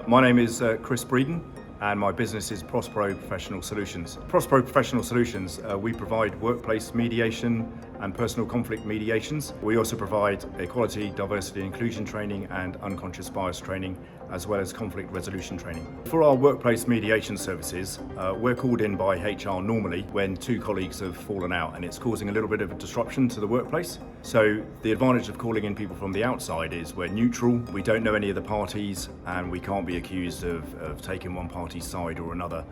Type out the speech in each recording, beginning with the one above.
My name is Chris Breedon, and my business is Prospero Professional Solutions. Prospero Professional Solutions, we provide workplace mediation and personal conflict mediations. We also provide equality, diversity and inclusion training and unconscious bias training, as well as conflict resolution training. For our workplace mediation services, we're called in by HR normally when two colleagues have fallen out and it's causing a little bit of a disruption to the workplace. So the advantage of calling in people from the outside is we're neutral, we don't know any of the parties, and we can't be accused of taking one party's side or another.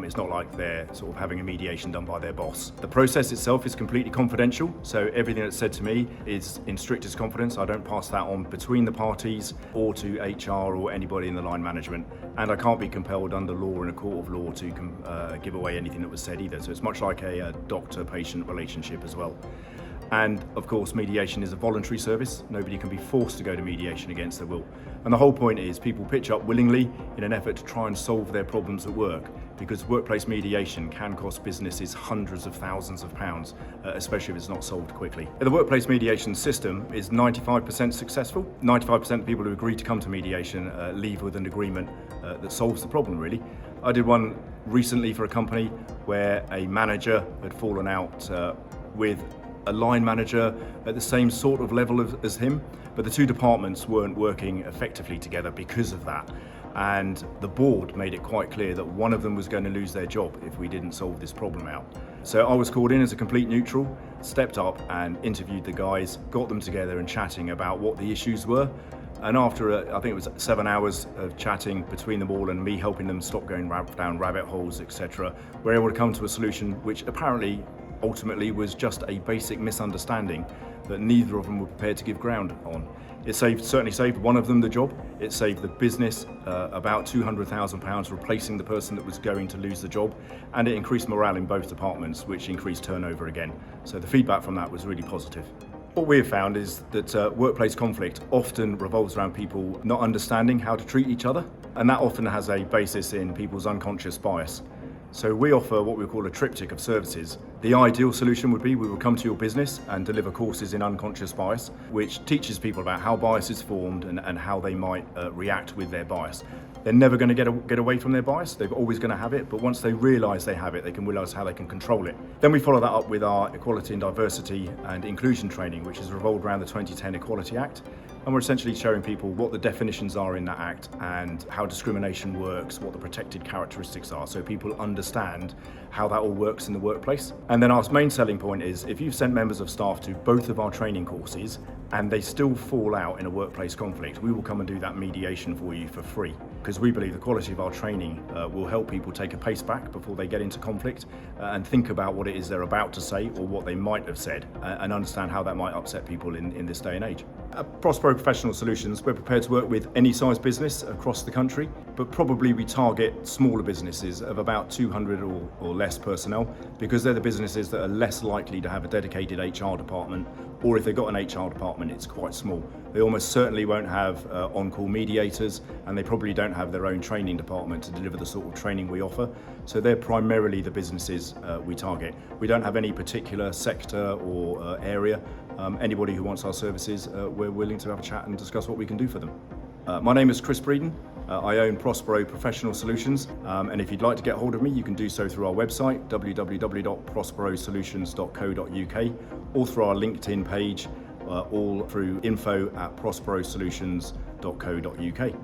It's not like they're sort of having a mediation done by their boss. The process itself is completely confidential, so everything that's said to me is in strictest confidence. I don't pass that on between the parties or to HR or anybody in the line management, and I can't be compelled under law in a court of law to give away anything that was said either. So it's much like a doctor-patient relationship as well. And of course, mediation is a voluntary service. Nobody can be forced to go to mediation against their will. And the whole point is people pitch up willingly in an effort to try and solve their problems at work, because workplace mediation can cost businesses hundreds of thousands of pounds, especially if it's not solved quickly. The workplace mediation system is 95% successful. 95% of people who agree to come to mediation leave with an agreement that solves the problem, really. I did one recently for a company where a manager had fallen out with a line manager at the same sort of level as him, but the two departments weren't working effectively together because of that. And the board made it quite clear that one of them was going to lose their job if we didn't solve this problem out. So I was called in as a complete neutral, stepped up and interviewed the guys, got them together and chatting about what the issues were. And after, I think it was 7 hours of chatting between them all and me helping them stop going down rabbit holes, etc., we're able to come to a solution which apparently ultimately was just a basic misunderstanding that neither of them were prepared to give ground on. It certainly saved one of them the job. It saved the business about £200,000 replacing the person that was going to lose the job, and it increased morale in both departments, which increased turnover again. So the feedback from that was really positive. What we have found is that workplace conflict often revolves around people not understanding how to treat each other, and that often has a basis in people's unconscious bias. So we offer what we call a triptych of services. The ideal solution would be we will come to your business and deliver courses in unconscious bias, which teaches people about how bias is formed and how they might react with their bias. They're never going to get away from their bias. They're always going to have it, but once they realise they have it, they can realise how they can control it. Then we follow that up with our equality and diversity and inclusion training, which is revolved around the 2010 Equality Act. And we're essentially showing people what the definitions are in that act and how discrimination works, what the protected characteristics are, so people understand how that all works in the workplace. And then our main selling point is if you've sent members of staff to both of our training courses and they still fall out in a workplace conflict, we will come and do that mediation for you for free, because we believe the quality of our training will help people take a pace back before they get into conflict and think about what it is they're about to say or what they might have said and understand how that might upset people in this day and age. At Prospero Professional Solutions, we're prepared to work with any size business across the country, but probably we target smaller businesses of about 200 or less personnel, because they're the businesses that are less likely to have a dedicated HR department, or if they've got an HR department, it's quite small. They almost certainly won't have on-call mediators, and they probably don't have their own training department to deliver the sort of training we offer. So they're primarily the businesses we target. We don't have any particular sector or area. Anybody who wants our services, we're willing to have a chat and discuss what we can do for them. My name is Chris Breedon. I own Prospero Professional Solutions, and if you'd like to get hold of me, you can do so through our website, www.prosperosolutions.co.uk, or through our LinkedIn page, all through info@prosperosolutions.co.uk.